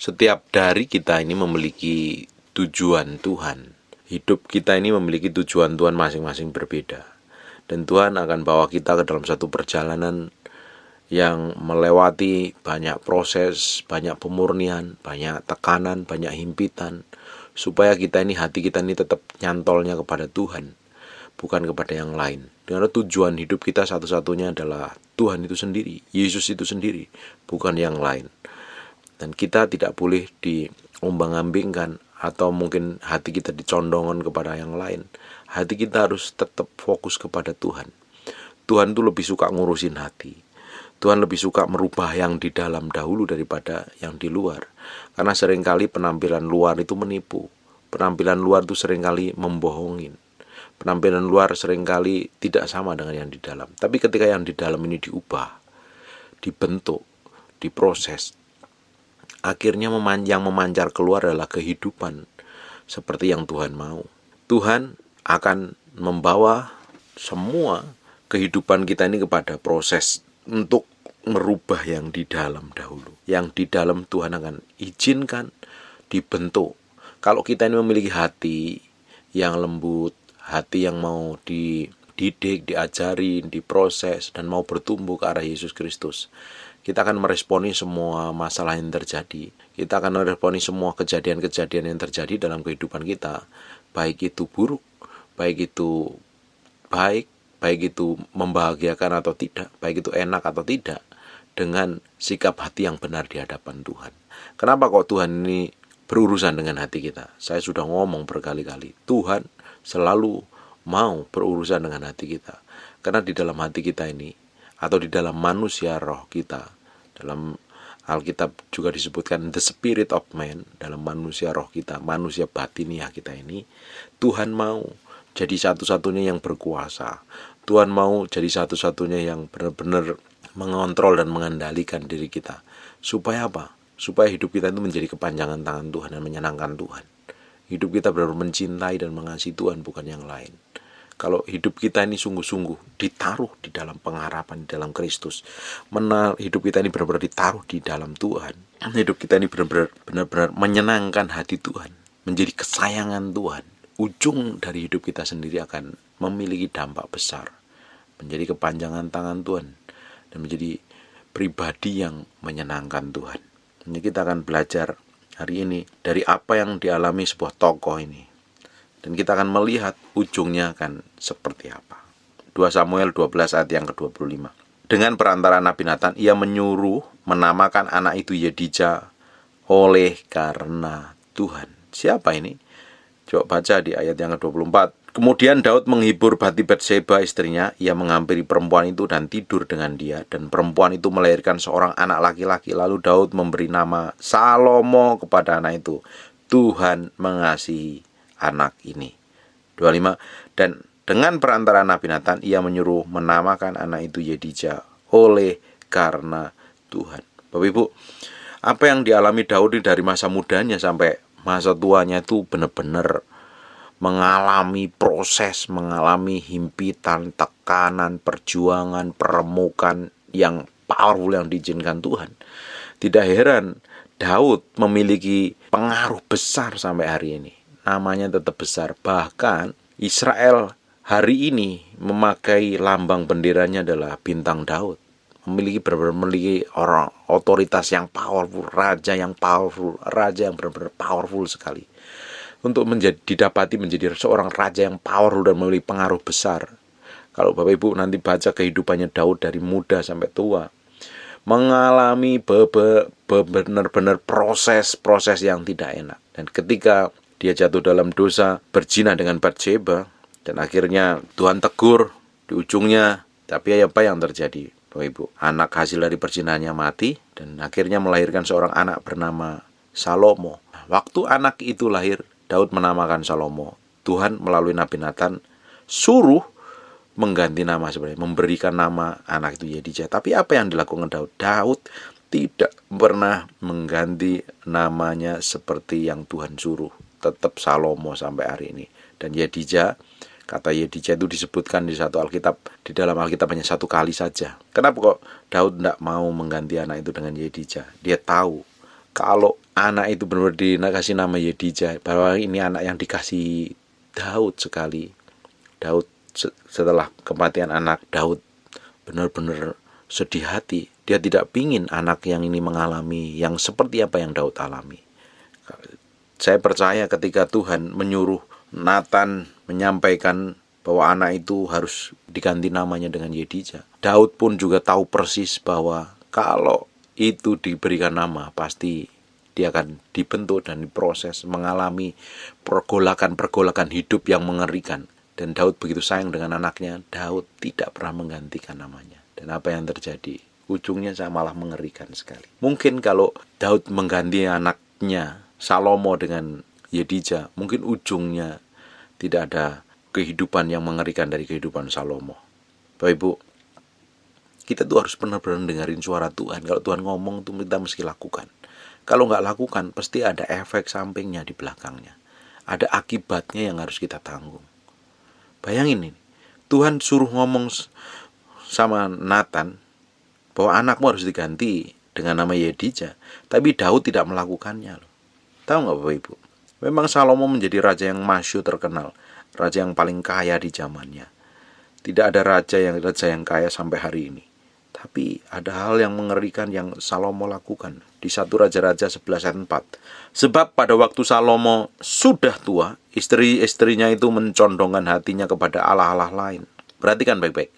Setiap dari kita ini memiliki tujuan Tuhan. Hidup kita ini memiliki tujuan Tuhan masing-masing berbeda. Dan Tuhan akan bawa kita ke dalam satu perjalanan yang melewati banyak proses, banyak pemurnian, banyak tekanan, banyak himpitan, supaya hati kita ini tetap nyantolnya kepada Tuhan, bukan kepada yang lain. Karena tujuan hidup kita satu-satunya adalah Tuhan itu sendiri, Yesus itu sendiri, bukan yang lain. Dan kita tidak boleh diombang-ambingkan atau mungkin hati kita dicondongan kepada yang lain. Hati kita harus tetap fokus kepada Tuhan. Tuhan itu lebih suka ngurusin hati. Tuhan lebih suka merubah yang di dalam dahulu daripada yang di luar. Karena seringkali penampilan luar itu menipu. Penampilan luar itu seringkali membohongin. Penampilan luar seringkali tidak sama dengan yang di dalam. Tapi ketika yang di dalam ini diubah, dibentuk, diproses, akhirnya yang memancar keluar adalah kehidupan seperti yang Tuhan mau. Tuhan akan membawa semua kehidupan kita ini kepada proses untuk merubah yang di dalam dahulu. Yang di dalam Tuhan akan izinkan dibentuk. Kalau kita ini memiliki hati yang lembut, hati yang mau dididik, diajarin, diproses, dan mau bertumbuh ke arah Yesus Kristus, kita akan meresponi semua masalah yang terjadi. Kita akan meresponi semua kejadian-kejadian yang terjadi dalam kehidupan kita, baik itu buruk, baik itu baik, baik itu membahagiakan atau tidak, baik itu enak atau tidak, dengan sikap hati yang benar di hadapan Tuhan. Kenapa kok Tuhan ini berurusan dengan hati kita? Saya sudah ngomong berkali-kali, Tuhan selalu mau berurusan dengan hati kita. Karena di dalam hati kita ini, atau di dalam manusia roh kita, dalam Alkitab juga disebutkan the spirit of man, dalam manusia roh kita, manusia batiniah kita ini, Tuhan mau jadi satu-satunya yang berkuasa. Tuhan mau jadi satu-satunya yang benar-benar mengontrol dan mengendalikan diri kita. Supaya apa? Supaya hidup kita itu menjadi kepanjangan tangan Tuhan dan menyenangkan Tuhan. Hidup kita benar-benar mencintai dan mengasihi Tuhan, bukan yang lain. Kalau hidup kita ini sungguh-sungguh ditaruh di dalam pengharapan, di dalam Kristus, hidup kita ini benar-benar ditaruh di dalam Tuhan, hidup kita ini benar-benar menyenangkan hati Tuhan, menjadi kesayangan Tuhan, ujung dari hidup kita sendiri akan memiliki dampak besar, menjadi kepanjangan tangan Tuhan, dan menjadi pribadi yang menyenangkan Tuhan. Ini kita akan belajar hari ini dari apa yang dialami sebuah tokoh ini. Dan kita akan melihat ujungnya akan seperti apa. 2 Samuel 12 ayat yang ke-25. Dengan perantara Nabi Nathan, ia menyuruh menamakan anak itu Yedija oleh karena Tuhan. Siapa ini? Coba baca di ayat yang ke-24. Kemudian Daud menghibur Batseba istrinya. Ia menghampiri perempuan itu dan tidur dengan dia. Dan perempuan itu melahirkan seorang anak laki-laki. Lalu Daud memberi nama Salomo kepada anak itu. Tuhan mengasihi anak ini. 25. Dan dengan perantara Nabi Nathan, ia menyuruh menamakan anak itu Yedija oleh karena Tuhan. Bapak Ibu, apa yang dialami Daud dari masa mudanya sampai masa tuanya itu benar-benar mengalami proses, mengalami himpitan, tekanan, perjuangan, peremukan yang powerful yang diizinkan Tuhan. Tidak heran Daud memiliki pengaruh besar sampai hari ini. Namanya tetap besar. Bahkan Israel hari ini memakai lambang benderanya adalah bintang Daud. Memiliki orang otoritas yang powerful, raja yang benar-benar powerful sekali. Untuk didapati menjadi seorang raja yang powerful dan memiliki pengaruh besar. Kalau Bapak Ibu nanti baca kehidupannya Daud dari muda sampai tua, mengalami benar-benar proses yang tidak enak. Dan ketika dia jatuh dalam dosa berzina dengan Batseba, dan akhirnya Tuhan tegur di ujungnya. Tapi apa yang terjadi, Bapak Ibu? Anak hasil dari perzinaannya mati, dan akhirnya melahirkan seorang anak bernama Salomo. Waktu anak itu lahir, Daud menamakan Salomo. Tuhan melalui Nabi Nathan suruh mengganti nama sebenarnya, memberikan nama anak itu Yedija. Tapi apa yang dilakukan Daud? Daud tidak pernah mengganti namanya seperti yang Tuhan suruh. Tetap Salomo sampai hari ini. Dan Yedija, kata Yedija itu disebutkan di satu Alkitab, di dalam Alkitab hanya satu kali saja. Kenapa kok Daud tidak mau mengganti anak itu dengan Yedija? Dia tahu kalau anak itu benar-benar dikasih nama Yedija, bahwa ini anak yang dikasih Daud sekali. Daud setelah kematian anak, Daud benar-benar sedih hati. Dia tidak pingin anak yang ini mengalami yang seperti apa yang Daud alami. Saya percaya ketika Tuhan menyuruh Nathan menyampaikan bahwa anak itu harus diganti namanya dengan Yedija, Daud pun juga tahu persis bahwa kalau itu diberikan nama, pasti dia akan dibentuk dan diproses, mengalami pergolakan-pergolakan hidup yang mengerikan. Dan Daud begitu sayang dengan anaknya, Daud tidak pernah menggantikan namanya. Dan apa yang terjadi? Ujungnya malah mengerikan sekali. Mungkin kalau Daud mengganti anaknya Salomo dengan Yedija, mungkin ujungnya tidak ada kehidupan yang mengerikan dari kehidupan Salomo. Bapak Ibu, kita tuh harus benar-benar dengerin suara Tuhan. Kalau Tuhan ngomong tuh kita mesti lakukan. Kalau nggak lakukan, pasti ada efek sampingnya di belakangnya. Ada akibatnya yang harus kita tanggung. Bayangin ini, Tuhan suruh ngomong sama Nathan bahwa anakmu harus diganti dengan nama Yedija, tapi Daud tidak melakukannya loh. Tahu nggak Bapak Ibu? Memang Salomo menjadi raja yang masyhur terkenal, raja yang paling kaya di zamannya. Tidak ada raja yang kaya sampai hari ini. Tapi ada hal yang mengerikan yang Salomo lakukan di 1 Raja-Raja 11 ayat 4. Sebab pada waktu Salomo sudah tua, istri-istrinya itu mencondongkan hatinya kepada allah-allah lain. Perhatikan baik-baik.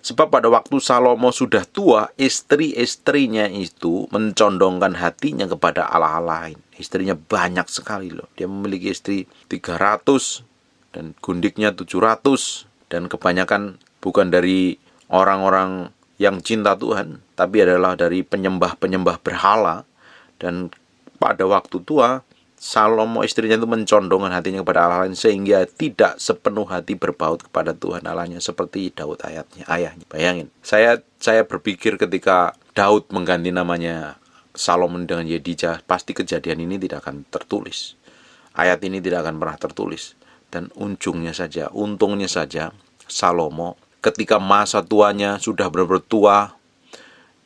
Sebab pada waktu Salomo sudah tua, istri-istrinya itu mencondongkan hatinya kepada allah-allah lain. Istrinya banyak sekali loh. Dia memiliki istri 300 dan gundiknya 700. Dan kebanyakan bukan dari orang-orang yang cinta Tuhan, tapi adalah dari penyembah-penyembah berhala. Dan pada waktu tua, Salomo istrinya itu mencondongkan hatinya kepada Allah lain, sehingga tidak sepenuh hati berpaut kepada Tuhan Allahnya seperti Daud ayahnya. Bayangin, saya berpikir ketika Daud mengganti namanya Salomo dengan Yedija, pasti kejadian ini tidak akan tertulis. Ayat ini tidak akan pernah tertulis. Dan untungnya saja Salomo ketika masa tuanya sudah benar-benar tua,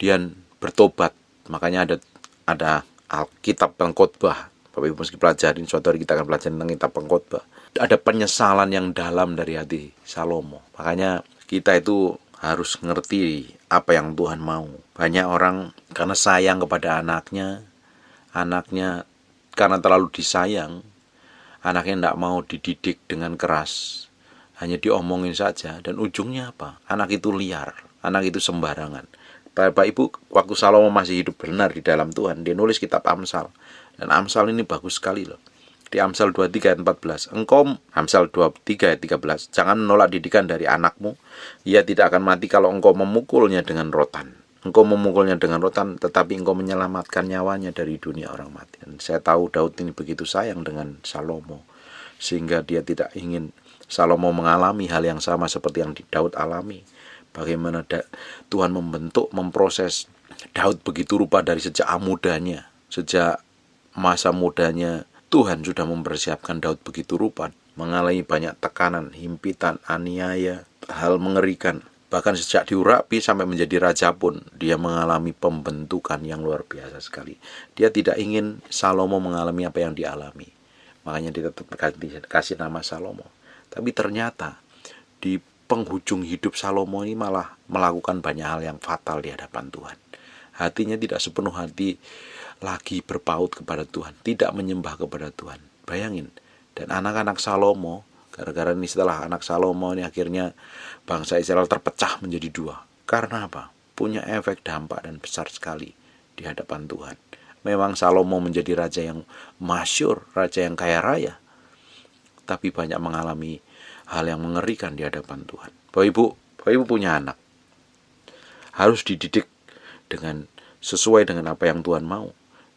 dia bertobat. Makanya ada Alkitab Pengkhotbah. Bapak Ibu mesti pelajarin, suatu hari kita akan belajar tentang kitab Pengkhotbah. Ada penyesalan yang dalam dari hati Salomo. Makanya kita itu harus ngerti apa yang Tuhan mau. Banyak orang karena sayang kepada anaknya karena terlalu disayang, anaknya tidak mau dididik dengan keras, hanya diomongin saja, dan ujungnya apa? Anak itu liar, anak itu sembarangan. Bapak Ibu, waktu Salomo masih hidup benar di dalam Tuhan, dia nulis kitab Amsal. Dan Amsal ini bagus sekali loh. Di Amsal 23 ayat 14. Amsal 23 ayat 13. Jangan menolak didikan dari anakmu. Ia tidak akan mati kalau engkau memukulnya dengan rotan. Engkau memukulnya dengan rotan, tetapi engkau menyelamatkan nyawanya dari dunia orang mati. Dan saya tahu Daud ini begitu sayang dengan Salomo, sehingga dia tidak ingin Salomo mengalami hal yang sama seperti yang Daud alami. Bagaimana Tuhan memproses Daud begitu rupa dari sejak mudanya. Sejak masa mudanya Tuhan sudah mempersiapkan Daud begitu rupa, mengalami banyak tekanan, himpitan, aniaya, hal mengerikan. Bahkan sejak diurapi sampai menjadi raja pun dia mengalami pembentukan yang luar biasa sekali. Dia tidak ingin Salomo mengalami apa yang dialami, makanya dia tetap kasih nama Salomo. Tapi ternyata di penghujung hidup Salomo ini malah melakukan banyak hal yang fatal di hadapan Tuhan. Hatinya tidak sepenuh hati lagi berpaut kepada Tuhan, tidak menyembah kepada Tuhan. Bayangin, dan anak-anak Salomo, gara-gara ini setelah anak Salomo ini akhirnya bangsa Israel terpecah menjadi dua. Karena apa? Punya efek dampak dan besar sekali di hadapan Tuhan. Memang Salomo menjadi raja yang masyhur, raja yang kaya raya, tapi banyak mengalami hal yang mengerikan di hadapan Tuhan. Bapak Ibu punya anak, harus dididik dengan sesuai dengan apa yang Tuhan mau.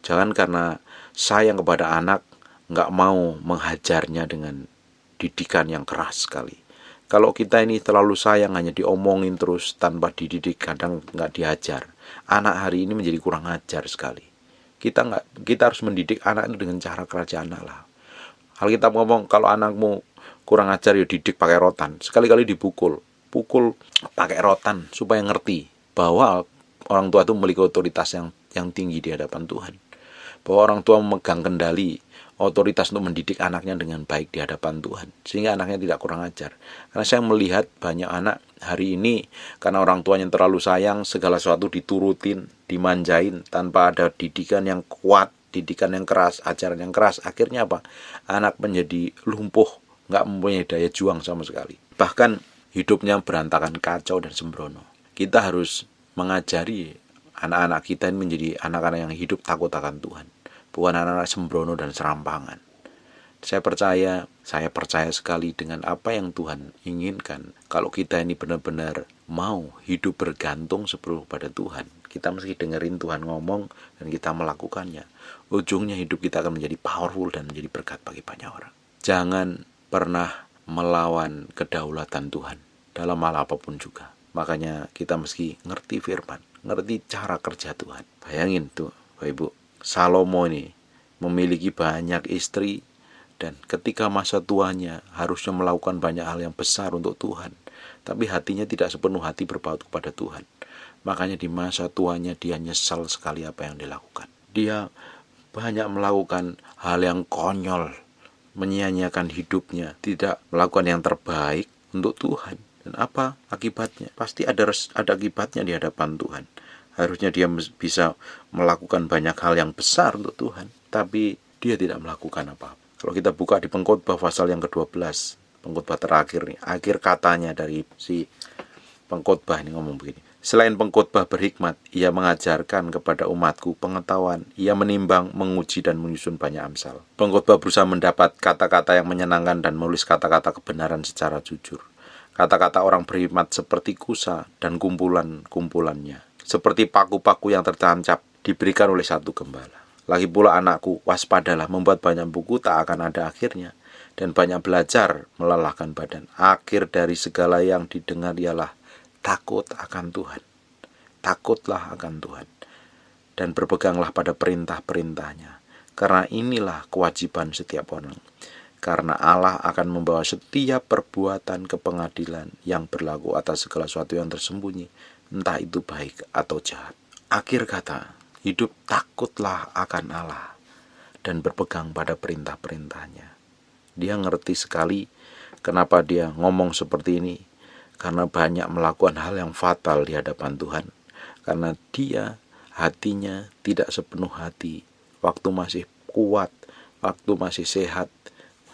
Jangan karena sayang kepada anak, nggak mau menghajarnya dengan didikan yang keras sekali. Kalau kita ini terlalu sayang, hanya diomongin terus tanpa dididik, kadang nggak diajar. Anak hari ini menjadi kurang ajar sekali. Kita harus mendidik anak itu dengan cara kerajaan Allah. Alkitab ngomong kalau anakmu kurang ajar, ya didik pakai rotan. Sekali-kali pukul pakai rotan supaya ngerti bahwa orang tua itu memiliki otoritas yang tinggi di hadapan Tuhan. bahwa orang tua memegang kendali otoritas untuk mendidik anaknya dengan baik di hadapan Tuhan, sehingga anaknya tidak kurang ajar. Karena saya melihat banyak anak hari ini, karena orang tuanya terlalu sayang, segala sesuatu diturutin, dimanjain, tanpa ada didikan yang kuat, didikan yang keras, ajaran yang keras. Akhirnya apa? Anak menjadi lumpuh, nggak mempunyai daya juang sama sekali. Bahkan hidupnya berantakan, kacau dan sembrono. Kita harus mengajari anak-anak kita ini menjadi anak-anak yang hidup takut akan Tuhan, bukan anak-anak sembrono dan serampangan. Saya percaya sekali dengan apa yang Tuhan inginkan. Kalau kita ini benar-benar mau hidup bergantung sepenuh pada Tuhan, kita mesti dengerin Tuhan ngomong dan kita melakukannya. Ujungnya hidup kita akan menjadi powerful dan menjadi berkat bagi banyak orang. Jangan pernah melawan kedaulatan Tuhan dalam hal apapun juga. Makanya kita mesti ngerti firman, ngerti cara kerja Tuhan. Bayangin tuh Bapak Ibu, Salomo ini memiliki banyak istri, dan ketika masa tuanya harusnya melakukan banyak hal yang besar untuk Tuhan, tapi hatinya tidak sepenuh hati berpaut kepada Tuhan. Makanya di masa tuanya dia nyesal sekali apa yang dilakukan. Dia banyak melakukan hal yang konyol, menyia-nyiakan hidupnya, tidak melakukan yang terbaik untuk Tuhan. Dan apa akibatnya? Pasti ada akibatnya di hadapan Tuhan. Harusnya dia bisa melakukan banyak hal yang besar untuk Tuhan, tapi dia tidak melakukan apa-apa. Kalau kita buka di Pengkhotbah pasal yang ke-12, Pengkhotbah terakhir nih, akhir katanya dari si pengkhotbah ini ngomong begini. Selain pengkhotbah berhikmat, ia mengajarkan kepada umatku pengetahuan, ia menimbang, menguji dan menyusun banyak amsal. Pengkhotbah berusaha mendapat kata-kata yang menyenangkan dan menulis kata-kata kebenaran secara jujur. Kata-kata orang berhikmat seperti kusa dan kumpulan-kumpulannya, seperti paku-paku yang tertancap diberikan oleh satu gembala. Lagi pula anakku, waspadalah, membuat banyak buku tak akan ada akhirnya, dan banyak belajar melelahkan badan. Akhir dari segala yang didengar ialah takut akan Tuhan. Takutlah akan Tuhan, dan berpeganglah pada perintah-perintahnya, karena inilah kewajiban setiap orang. Karena Allah akan membawa setiap perbuatan ke pengadilan yang berlaku atas segala sesuatu yang tersembunyi, entah itu baik atau jahat. Akhir kata, hidup takutlah akan Allah dan berpegang pada perintah-perintahnya. Dia ngerti sekali kenapa dia ngomong seperti ini, karena banyak melakukan hal yang fatal di hadapan Tuhan. Karena dia hatinya tidak sepenuh hati. Waktu masih kuat, waktu masih sehat,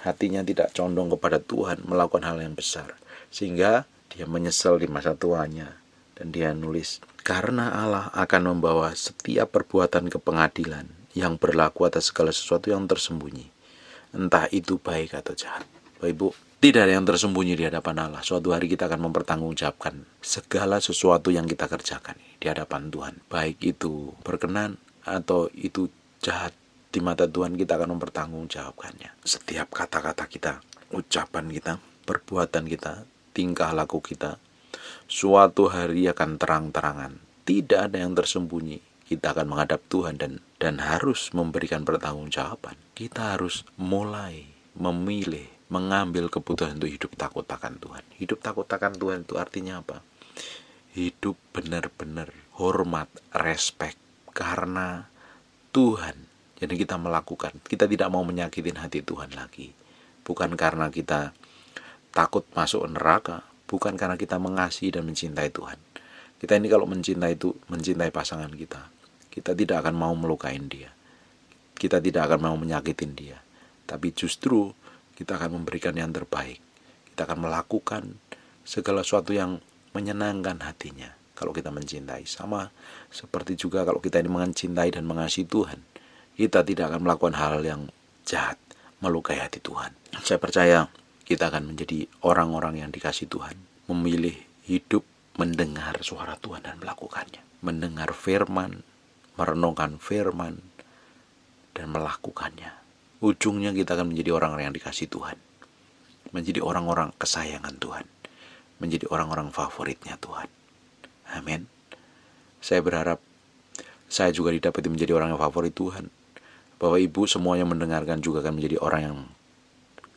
hatinya tidak condong kepada Tuhan, melakukan hal yang besar. Sehingga dia menyesal di masa tuanya. Dan dia nulis, karena Allah akan membawa setiap perbuatan ke pengadilan yang berlaku atas segala sesuatu yang tersembunyi, entah itu baik atau jahat. Bapak Ibu, tidak ada yang tersembunyi di hadapan Allah. Suatu hari kita akan mempertanggungjawabkan segala sesuatu yang kita kerjakan di hadapan Tuhan. Baik itu berkenan atau itu jahat, di mata Tuhan kita akan mempertanggungjawabkannya. Setiap kata-kata kita, ucapan kita, perbuatan kita, tingkah laku kita, suatu hari akan terang-terangan. Tidak ada yang tersembunyi. Kita akan menghadap Tuhan dan harus memberikan pertanggungjawaban. Kita harus mulai memilih, mengambil keputusan untuk hidup takut akan Tuhan. Hidup takut akan Tuhan itu artinya apa? Hidup benar-benar hormat, respek karena Tuhan. Jadi kita melakukan, kita tidak mau menyakitin hati Tuhan lagi. Bukan karena kita takut masuk neraka, bukan karena kita mengasihi dan mencintai Tuhan. Kita ini kalau mencintai pasangan kita, kita tidak akan mau melukain dia. Kita tidak akan mau menyakitin dia. Tapi justru kita akan memberikan yang terbaik. Kita akan melakukan segala sesuatu yang menyenangkan hatinya kalau kita mencintai. Sama seperti juga kalau kita ini mencintai dan mengasihi Tuhan, kita tidak akan melakukan hal yang jahat, melukai hati Tuhan. Saya percaya kita akan menjadi orang-orang yang dikasihi Tuhan, memilih hidup mendengar suara Tuhan dan melakukannya. Mendengar firman, merenungkan firman, dan melakukannya. Ujungnya kita akan menjadi orang-orang yang dikasihi Tuhan, menjadi orang-orang kesayangan Tuhan, menjadi orang-orang favoritnya Tuhan. Amin. Saya berharap saya juga didapati menjadi orang yang favorit Tuhan. Bapak Ibu semuanya mendengarkan juga akan menjadi orang yang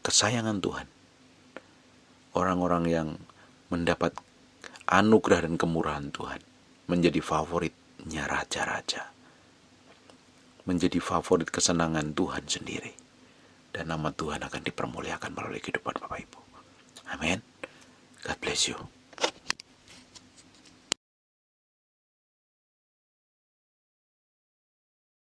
kesayangan Tuhan. Orang-orang yang mendapat anugerah dan kemurahan Tuhan, menjadi favoritnya raja-raja. menjadi favorit kesenangan Tuhan sendiri. Dan nama Tuhan akan dipermuliakan melalui kehidupan Bapak Ibu. Amin. God bless you.